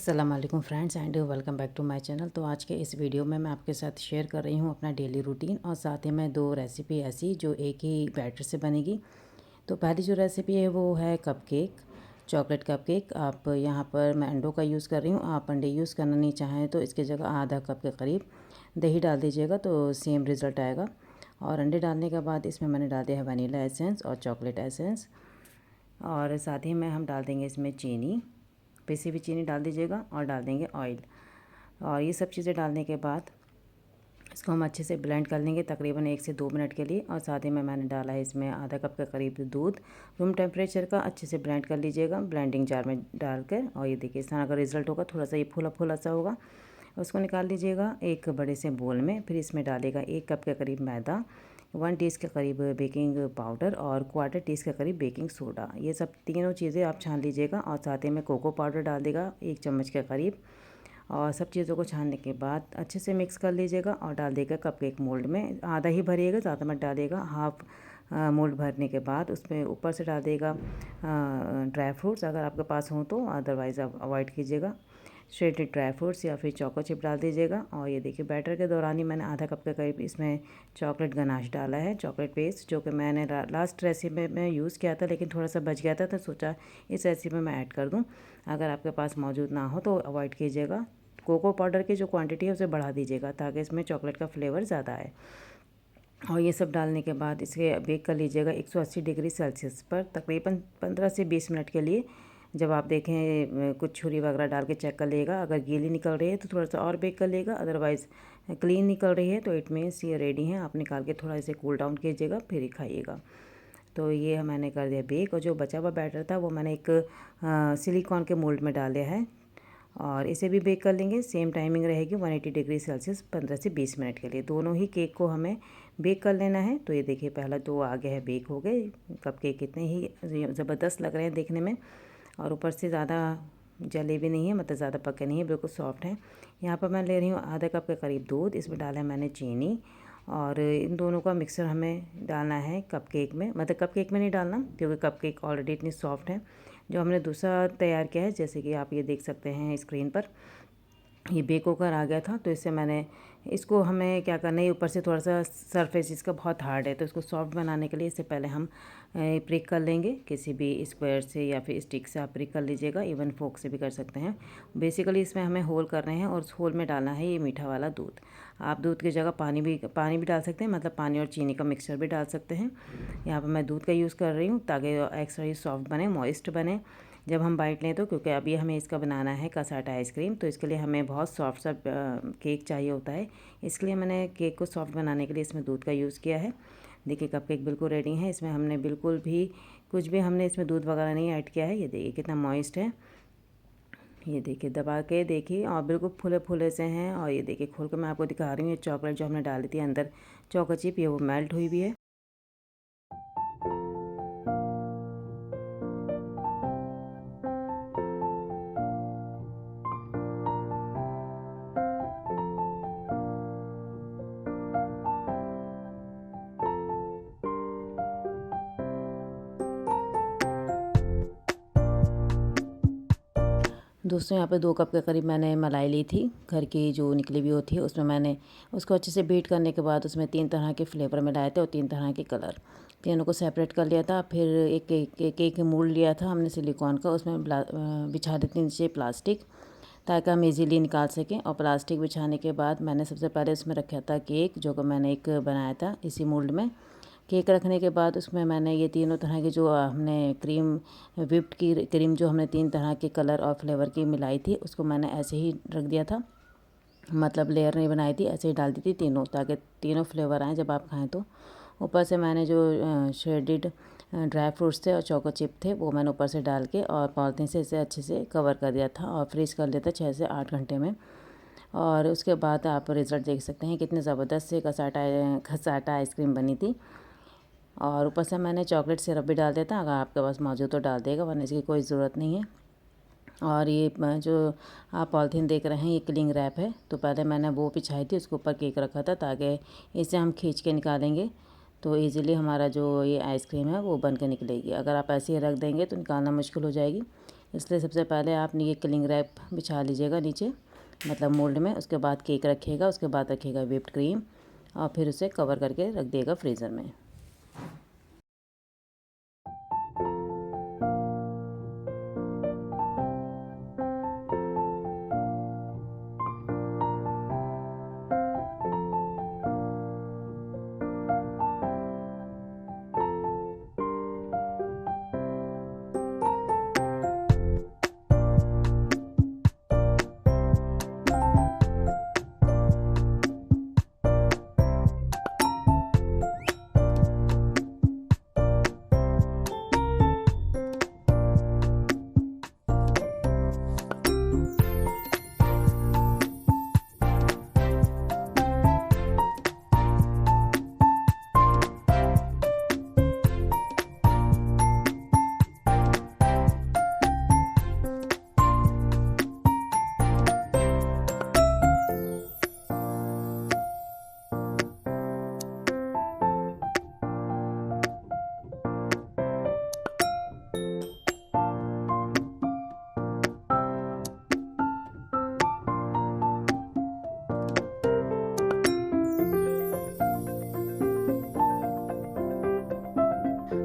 अस्सलाम वालेकुम friends and welcome back to my channel. तो आज के इस वीडियो में मैं आपके साथ शेयर कर रही हूँ अपना डेली रूटीन और साथ ही में दो रेसिपी ऐसी जो एक ही बैटर से बनेगी। तो पहली जो रेसिपी है वो है कपकेक, चॉकलेट कपकेक। आप यहाँ पर मैं अंडों का यूज़ कर रही हूँ। आप अंडे यूज़ करना नहीं चाहें तो इसकी जगह आधा कप के करीब दही डाल दीजिएगा तो सेम रिज़ल्ट आएगा। और अंडे डालने के बाद इसमें मैंने डाल दिया है वनीला एसेंस और चॉकलेट एसेंस, और साथ ही में हम डाल देंगे इसमें चीनी, पिसी हुई चीनी डाल दीजिएगा और डाल देंगे ऑयल। और ये सब चीज़ें डालने के बाद इसको हम अच्छे से ब्लेंड कर लेंगे तकरीबन 1 से 2 मिनट के लिए। और साथ ही में मैंने डाला है इसमें आधा कप के करीब दूध, रूम टेम्परेचर का। अच्छे से ब्लेंड कर लीजिएगा ब्लेंडिंग जार में डालकर। और ये देखिए इस तरह का रिज़ल्ट होगा, थोड़ा सा ये फूला फूला सा होगा। उसको निकाल लीजिएगा एक बड़े से बोल में। फिर इसमें डालेगा 1 कप के करीब मैदा, 1 टीस्पून के करीब बेकिंग पाउडर और क्वार्टर टीस्पून के करीब बेकिंग सोडा। ये सब तीनों चीज़ें आप छान लीजिएगा। और साथ ही में कोको पाउडर डाल देगा 1 चम्मच के करीब। और सब चीज़ों को छानने के बाद अच्छे से मिक्स कर लीजिएगा और डाल देगा कपकेक मोल्ड में। आधा ही भरिएगा, ज़्यादा मत डालिएगा। हाफ मोल्ड भरने के बाद उसमें ऊपर से डाल देगा ड्राई फ्रूट्स अगर आपके पास हो तो, अदरवाइज़ आप अवॉइड कीजिएगा। श्रेडेड ड्राई फ्रूट्स या फिर चोको चिप डाल दीजिएगा। और ये देखिए बैटर के दौरान ही मैंने आधा कप के करीब इसमें चॉकलेट गनाश डाला है, चॉकलेट पेस्ट, जो कि मैंने लास्ट रेसिपी में यूज़ किया था लेकिन थोड़ा सा बच गया था तो सोचा इस रेसिपी में मैं ऐड कर दूं। अगर आपके पास मौजूद ना हो तो अवॉइड कीजिएगा। कोको पाउडर की जो क्वांटिटी है उसे बढ़ा दीजिएगा ताकि इसमें चॉकलेट का फ्लेवर ज़्यादा आए। और ये सब डालने के बाद इसे बेक कर लीजिएगा 180 डिग्री सेल्सियस पर तकरीबन 15 से 20 मिनट के लिए। जब आप देखें कुछ छुरी वगैरह डाल के चेक कर लेगा, अगर गीली निकल रही है तो थोड़ा सा और बेक कर लेगा, अदरवाइज़ क्लीन निकल रही है तो इट मीन्स ये रेडी है। आप निकाल के थोड़ा इसे कूल डाउन कीजिएगा फिर ही खाइएगा। तो ये मैंने कर दिया बेक। और जो बचा हुआ बैटर था वो मैंने एक सिलिकॉन के मोल्ड में डाल दिया है और इसे भी बेक कर लेंगे। सेम टाइमिंग रहेगी 180 डिग्री सेल्सियस 15 से 20 मिनट के लिए। दोनों ही केक को हमें बेक कर लेना है। तो ये देखिए पहला 2 आ गया है, बेक हो गए। कप केक कितने ही ज़बरदस्त लग रहे हैं देखने में, और ऊपर से ज़्यादा जले भी नहीं है, मतलब ज़्यादा पके नहीं है, बिल्कुल सॉफ्ट हैं। यहाँ पर मैं ले रही हूँ आधा कप के करीब दूध, इसमें डाला है मैंने चीनी। और इन दोनों का मिक्सर हमें डालना है कपकेक में, मतलब कपकेक में नहीं डालना क्योंकि कपकेक ऑलरेडी इतनी सॉफ्ट है। जो हमने दूसरा तैयार किया है, जैसे कि आप ये देख सकते हैं स्क्रीन पर, ये बेक होकर आ गया था। तो इससे मैंने इसको हमें क्या करना है, ऊपर से थोड़ा सा सरफेस इसका बहुत हार्ड है तो इसको सॉफ्ट बनाने के लिए इससे पहले हम प्रिक कर लेंगे किसी भी स्क्वायर से या फिर स्टिक से। आप प्रिक कर लीजिएगा, इवन फोक से भी कर सकते हैं। बेसिकली इसमें हमें होल करने हैं और उस होल में डालना है ये मीठा वाला दूध। आप दूध की जगह पानी भी डाल सकते हैं, मतलब पानी और चीनी का मिक्सचर भी डाल सकते हैं। यहाँ पर मैं दूध का यूज़ कर रही हूँ ताकि एक्स्ट्रा ही सॉफ्ट बने, मॉइस्ट बने जब हम बाइट लें तो। क्योंकि अभी हमें इसका बनाना है कसाटा आइसक्रीम, तो इसके लिए हमें बहुत सॉफ्ट सा केक चाहिए होता है। इसके लिए मैंने केक को सॉफ्ट बनाने के लिए इसमें दूध का यूज़ किया है। देखिए कपकेक बिल्कुल रेडी है। इसमें हमने बिल्कुल भी कुछ भी हमने इसमें दूध वगैरह नहीं ऐड किया है। ये देखिए कितना मॉइस्ट है, ये देखिए दबा के देखिए, और बिल्कुल फूले फूले से हैं। और ये देखिए खोल कर मैं आपको दिखा रही हूँ, ये चॉकलेट जो हमने डाली थी अंदर चोको चिप, ये वो मेल्ट हुई भी है। दोस्तों यहाँ पे 2 कप के करीब मैंने मलाई ली थी, घर की जो निकली हुई होती है। उसमें मैंने उसको अच्छे से बीट करने के बाद उसमें 3 तरह के फ्लेवर मिलाए थे और 3 तरह के कलर, तीनों को सेपरेट कर लिया था। फिर एक केक मोल्ड लिया था हमने सिलिकॉन का, उसमें बिछा देते नीचे प्लास्टिक ताकि हम इजीली निकाल सकें। और प्लास्टिक बिछाने के बाद मैंने सबसे पहले उसमें रखा था केक, जो कि मैंने एक बनाया था इसी मोल्ड में। केक रखने के बाद उसमें मैंने ये तीनों तरह की जो हमने क्रीम, व्हिप्ड की क्रीम जो हमने 3 तरह के कलर और फ्लेवर की मिलाई थी, उसको मैंने ऐसे ही रख दिया था, मतलब लेयर नहीं बनाई थी, ऐसे ही डाल दी थी तीनों ताकि तीनों फ्लेवर आएँ जब आप खाएं तो। ऊपर से मैंने जो श्रेडेड ड्राई फ्रूट्स थे और चोको चिप थे वो मैंने ऊपर से डाल के और पॉलिथीन से इसे अच्छे से कवर कर दिया था और फ्रीज़ कर लिया था 6 से 8 घंटे में। और उसके बाद आप रिज़ल्ट देख सकते हैं कितने ज़बरदस्त से कसाटा आइसक्रीम बनी थी। और ऊपर से मैंने चॉकलेट सिरप भी डाल दिया था, अगर आपके पास मौजूद तो डाल देगा, वरना इसकी कोई ज़रूरत नहीं है। और ये जो आप पॉलिथीन देख रहे हैं ये क्लिंग रैप है, तो पहले मैंने वो बिछाई थी, उसके ऊपर केक रखा था ताकि इसे हम खींच के निकालेंगे तो इजीली हमारा जो ये आइसक्रीम है वो बन के निकलेगी। अगर आप ऐसे ही रख देंगे तो निकालना मुश्किल हो जाएगी। इसलिए सबसे पहले आप ये क्लिंग रैप बिछा लीजिएगा नीचे, मतलब मोल्ड में। उसके बाद केक रखिएगा, उसके बाद रखिएगा व्हिप्ड क्रीम और फिर उसे कवर करके रख दिएगा फ्रीज़र में।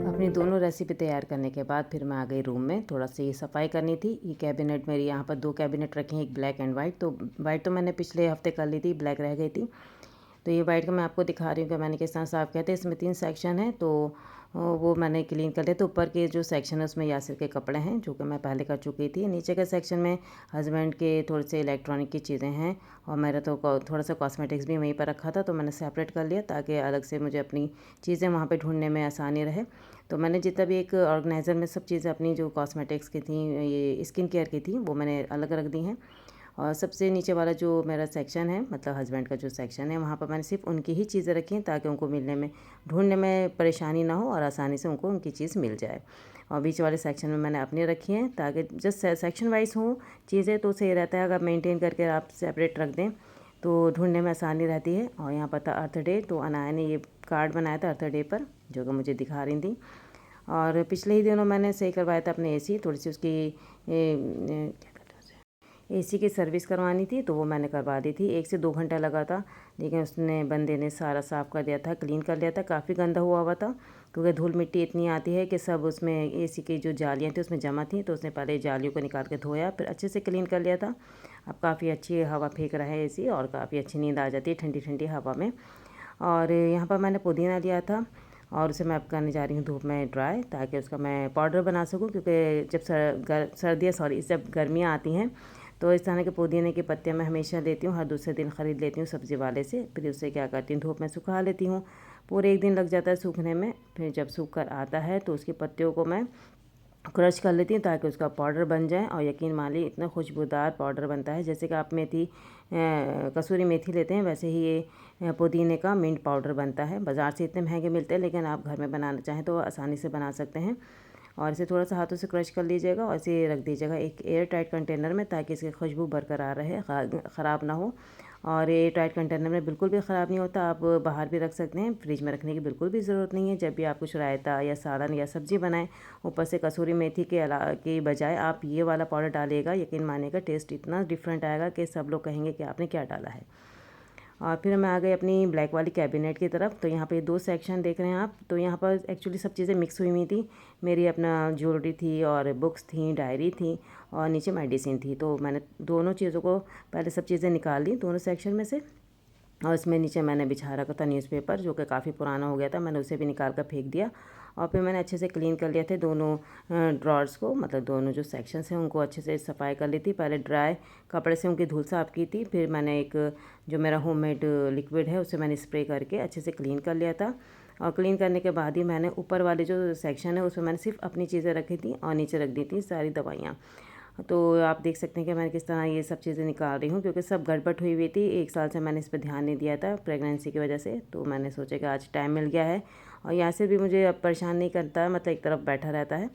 अपनी दोनों रेसिपी तैयार करने के बाद फिर मैं आ गई रूम में। थोड़ा सी ये सफाई करनी थी। ये कैबिनेट मेरी यहाँ पर 2 कैबिनेट रखे हैं, एक ब्लैक एंड वाइट। तो वाइट तो मैंने पिछले हफ्ते कर ली थी, ब्लैक रह गई थी। तो ये वाइट का मैं आपको दिखा रही हूँ कि मैंने किस तरह साफ़ किया था। इसमें 3 सेक्शन है, तो वो मैंने क्लीन कर लिया। तो ऊपर के जो सेक्शन है उसमें यासिर के कपड़े हैं, जो कि मैं पहले कर चुकी थी। नीचे के सेक्शन में हस्बैंड के थोड़े से इलेक्ट्रॉनिक की चीज़ें हैं और मेरा तो थोड़ा सा कॉस्मेटिक्स भी वहीं पर रखा था, तो मैंने सेपरेट कर लिया ताकि अलग से मुझे अपनी चीज़ें वहाँ पे ढूंढने में आसानी रहे। तो मैंने जितना भी एक ऑर्गेनाइज़र में सब चीज़ें अपनी जो कॉस्मेटिक्स की थी, ये स्किन केयर की थी, वो मैंने अलग रख दी हैं। और सबसे नीचे वाला जो मेरा सेक्शन है, मतलब हस्बैंड का जो सेक्शन है, वहाँ पर मैंने सिर्फ उनकी ही चीज़ें रखी हैं ताकि उनको मिलने में, ढूंढने में परेशानी ना हो और आसानी से उनको उनकी चीज़ मिल जाए। और बीच वाले सेक्शन में मैंने अपनी रखी हैं ताकि जब सेक्शन वाइज हो चीज़ें तो सही रहता है। अगर मेंटेन करके आप सेपरेट रख दें तो ढूंढने में आसानी रहती है। और यहाँ पर था अर्थ डे, तो अनाया ने ये कार्ड बनाया था अर्थ डे पर, जो कि मुझे दिखा रही थी। और पिछले ही दिनों मैंने सही करवाया था अपने एसी, थोड़ी सी उसकी एसी की सर्विस करवानी थी, तो वो मैंने करवा दी थी। 1 से 2 घंटा लगा था, लेकिन उसने बंदे ने सारा साफ़ कर दिया था, क्लीन कर लिया था। काफ़ी गंदा हुआ था क्योंकि धूल मिट्टी इतनी आती है कि सब उसमें एसी की जो जालियाँ थी उसमें जमा थी। तो उसने पहले जालियों को निकाल के धोया, फिर अच्छे से क्लीन कर लिया था। अब काफ़ी अच्छी हवा फेंक रहा है एसी और काफ़ी अच्छी नींद आ जाती है ठंडी ठंडी हवा में। और यहाँ पर मैंने पुदीना लिया था और उसे मैं अब करने जा रही हूँ धूप में ड्राई, ताकि उसका मैं पाउडर बना सकूँ। क्योंकि जब सर्दियाँ जब गर्मियाँ आती हैं तो इस तरह के पुदीने की पत्तियाँ मैं हमेशा लेती हूँ, हर दूसरे दिन ख़रीद लेती हूँ सब्ज़ी वाले से। फिर उसे क्या करती हूँ, धूप में सुखा लेती हूँ। पूरे 1 दिन लग जाता है सूखने में। फिर जब सूख कर आता है तो उसकी पत्तियों को मैं क्रश कर लेती हूँ ताकि उसका पाउडर बन जाए। और यकीन मानिए इतना खुशबूदार पाउडर बनता है, जैसे कि आप कसूरी मेथी लेते हैं, वैसे ही ये पुदीने का मिंट पाउडर बनता है। बाज़ार से इतने महंगे मिलते हैं, लेकिन आप घर में बनाना चाहें तो आसानी से बना सकते हैं। और इसे थोड़ा सा हाथों से क्रश कर लीजिएगा और इसे रख दीजिएगा एक एयर टाइट कंटेनर में, ताकि इसकी खुशबू बरकरार रहे, ख़राब ना हो। और ये टाइट कंटेनर में बिल्कुल भी ख़राब नहीं होता। आप बाहर भी रख सकते हैं, फ्रिज में रखने की बिल्कुल भी ज़रूरत नहीं है। जब भी आप कुछ रायता या सालन या सब्ज़ी बनाएं, ऊपर से कसूरी मेथी के बजाय आप ये वाला पाउडर डालिएगा, यकीन मानिएगा टेस्ट इतना डिफरेंट आएगा कि सब लोग कहेंगे कि आपने क्या डाला है। और फिर मैं आ गई अपनी ब्लैक वाली कैबिनेट की तरफ। तो यहाँ पे 2 सेक्शन देख रहे हैं आप। तो यहाँ पर एक्चुअली सब चीज़ें मिक्स हुई हुई थी। मेरी अपना ज्वेलरी थी और बुक्स थी, डायरी थी और नीचे मेडिसिन थी। तो मैंने दोनों चीज़ों को पहले सब चीज़ें निकाल ली दोनों सेक्शन में से। और इसमें नीचे मैंने बिछा रखा था न्यूज़पेपर, जो कि काफ़ी पुराना हो गया था, मैंने उसे भी निकाल कर फेंक दिया। और फिर मैंने अच्छे से क्लीन कर लिया थे दोनों ड्रॉर्स को, मतलब दोनों जो सेक्शंस हैं उनको अच्छे से सफाई कर ली थी। पहले ड्राई कपड़े से उनकी धूल साफ़ की थी, फिर मैंने एक जो मेरा होममेड लिक्विड है उसे मैंने स्प्रे करके अच्छे से क्लीन कर लिया था। और क्लीन करने के बाद ही मैंने ऊपर वाले जो सेक्शन है उसमें मैंने सिर्फ अपनी चीज़ें रखी थी और नीचे रख दी थी सारी दवाइयाँ। तो आप देख सकते हैं कि मैं किस तरह ये सब चीज़ें निकाल रही हूँ, क्योंकि सब गड़बड़ हुई हुई थी। 1 साल से मैंने इस पर ध्यान नहीं दिया था प्रेगनेंसी की वजह से। तो मैंने सोचा कि आज टाइम मिल गया है और यहाँ से भी मुझे अब परेशान नहीं करता है, मतलब एक तरफ बैठा रहता है।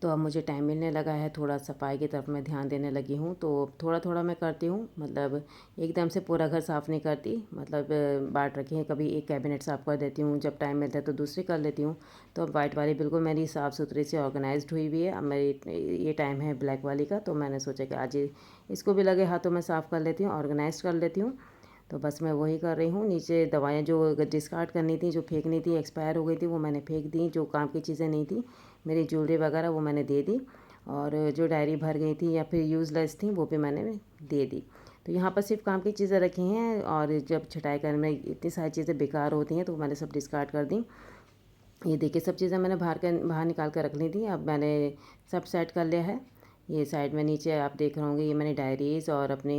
तो अब मुझे टाइम मिलने लगा है, थोड़ा सफाई की तरफ मैं ध्यान देने लगी हूँ। तो थोड़ा थोड़ा मैं करती हूँ, मतलब एकदम से पूरा घर साफ़ नहीं करती, मतलब बांट रखी है। कभी एक कैबिनेट साफ़ कर देती हूँ, जब टाइम मिलता है तो दूसरी कर लेती हूँ। तो अब वाइट वाली बिल्कुल मेरी साफ़ सुथरी से ऑर्गेनाइज्ड हुई हुई है। अब मेरी ये टाइम है ब्लैक वाली का, तो मैंने सोचा कि आज इसको भी लगे हाथों में साफ़ कर लेती हूँ, ऑर्गेनाइज कर लेती हूँ। तो बस मैं वही कर रही हूँ। नीचे दवाइयाँ जो डिस्कार्ड करनी थी, जो फेंकनी थी, एक्सपायर हो गई थी, वो मैंने फेंक दी। जो काम की चीज़ें नहीं थी, मेरी ज्वेलरी वगैरह, वो मैंने दे दी। और जो डायरी भर गई थी या फिर यूज़लेस थी, वो भी मैंने दे दी। तो यहाँ पर सिर्फ काम की चीज़ें रखी हैं, और जब छटाई करने में इतनी सारी चीज़ें बेकार होती हैं तो मैंने सब डिस्कार्ड कर दी। ये देखिए, सब चीज़ें मैंने बाहर निकाल कर रख ली थी। अब मैंने सब सेट कर लिया है। ये साइड में नीचे आप देख रहे होंगे, ये मैंने डायरीज़ और अपने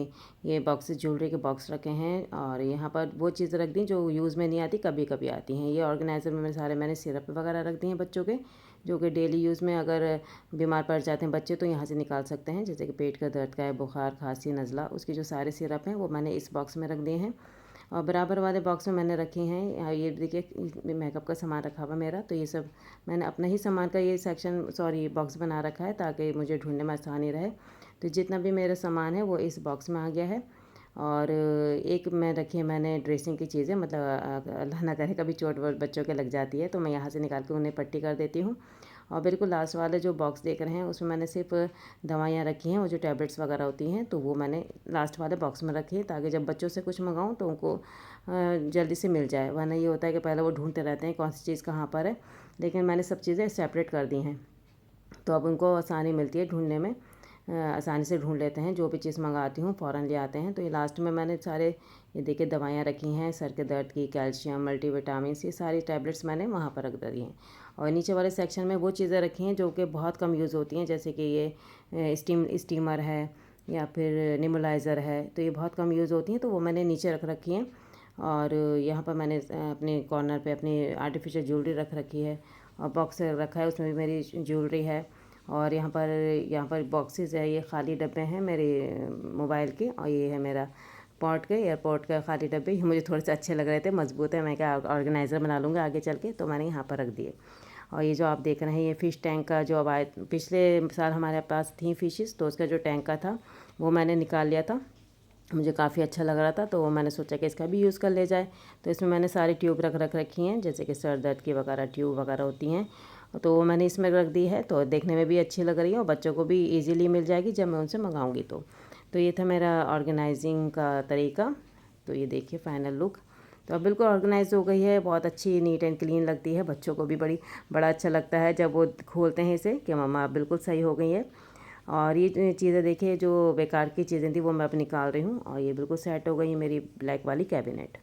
ये बॉक्सेस, ज्वेलरी के बॉक्स रखे हैं। और यहाँ पर वो चीज़ें रख दी जो यूज़ में नहीं आती, कभी कभी आती हैं। ये ऑर्गेनाइज़र में मैंने सिरप वगैरह रख दिए हैं बच्चों के, जो कि डेली यूज़ में अगर बीमार पड़ जाते हैं बच्चे तो यहाँ से निकाल सकते हैं। जैसे कि पेट का दर्द का है, बुखार, खांसी, नज़ला, उसके जो सारे सिरप हैं वो मैंने इस बॉक्स में रख दिए हैं। और बराबर वाले बॉक्स में मैंने रखे हैं, ये देखिए मेकअप का सामान रखा हुआ मेरा। तो ये सब मैंने अपना ही सामान का ये सेक्शन, सॉरी, बॉक्स बना रखा है, ताकि मुझे ढूंढने में आसानी रहे। तो जितना भी मेरा सामान है वो इस बॉक्स में आ गया है। और एक में रखी है मैंने ड्रेसिंग की चीज़ें, मतलब अल्लाह ना करे कभी चोट वोट बच्चों के लग जाती है, तो मैं यहाँ से निकाल के उन्हें पट्टी कर देती हूँ। और बिल्कुल लास्ट वाले जो बॉक्स देख रहे हैं उसमें मैंने सिर्फ दवाइयाँ रखी हैं, वो जो टैबलेट्स वगैरह होती हैं, तो वो मैंने लास्ट वाले बॉक्स में रखी है, ताकि जब बच्चों से कुछ मंगाऊँ तो उनको जल्दी से मिल जाए। वरना ये होता है कि पहले वो ढूंढते रहते हैं कौन सी चीज़ कहाँ पर है। लेकिन मैंने सब चीज़ें सेपरेट कर दी हैं, तो अब उनको आसानी मिलती है ढूंढने में। आसानी से ढूंढ लेते हैं, जो भी चीज़ मंगाती हूँ फ़ौरन ले आते हैं। तो ये लास्ट में मैंने सारे, ये देखिए, दवाइयाँ रखी हैं, सर के दर्द की, कैल्शियम, मल्टीविटामिन, ये सारी टैबलेट्स मैंने वहाँ पर रख दी हैं। और नीचे वाले सेक्शन में वो चीज़ें रखी हैं जो कि बहुत कम यूज़ होती हैं, जैसे कि ये स्टीमर है या फिर निमुलाइज़र है, तो ये बहुत कम यूज़ होती हैं, तो वो मैंने नीचे रख रखी हैं। और यहाँ पर मैंने अपने कॉर्नर पे अपनी आर्टिफिशियल ज्वेलरी रख रखी है, और बॉक्स रखा है, उसमें भी मेरी ज्वेलरी है। और यहाँ पर बॉक्सेस है, ये खाली डब्बे हैं मेरे मोबाइल के, और ये है मेरा एयरपोर्ट का खाली डब्बे। ये मुझे थोड़े से अच्छे लग रहे थे, मजबूत है, मैं क्या ऑर्गेनाइज़र बना लूँगा आगे चल के, तो मैंने यहाँ पर रख दिए। और ये जो आप देख रहे हैं, ये फ़िश टैंक का जो अब आए, पिछले साल हमारे पास थी फ़िशेस, तो उसका जो टैंक का था वो मैंने निकाल लिया था। मुझे काफ़ी अच्छा लग रहा था, तो मैंने सोचा कि इसका भी यूज़ कर ले जाए। तो इसमें मैंने सारी ट्यूब रख रखी हैं, जैसे कि सर दर्द की वगैरह ट्यूब वगैरह होती हैं, तो वो मैंने इसमें रख दी है। तो देखने में भी अच्छी लग रही है और बच्चों को भी इजीली मिल जाएगी जब मैं उनसे मंगाऊंगी तो ये था मेरा ऑर्गेनाइजिंग का तरीका। तो ये देखिए फाइनल लुक, तो अब बिल्कुल ऑर्गेनाइज हो गई है, बहुत अच्छी नीट एंड क्लीन लगती है। बच्चों को भी बड़ा अच्छा लगता है जब वो खोलते हैं इसे, कि मम्मा अब बिल्कुल सही हो गई है। और ये चीज़ें देखिए, जो बेकार की चीज़ें थी वो मैं अब निकाल रही हूँ, और ये बिल्कुल सेट हो गई मेरी ब्लैक वाली कैबिनेट।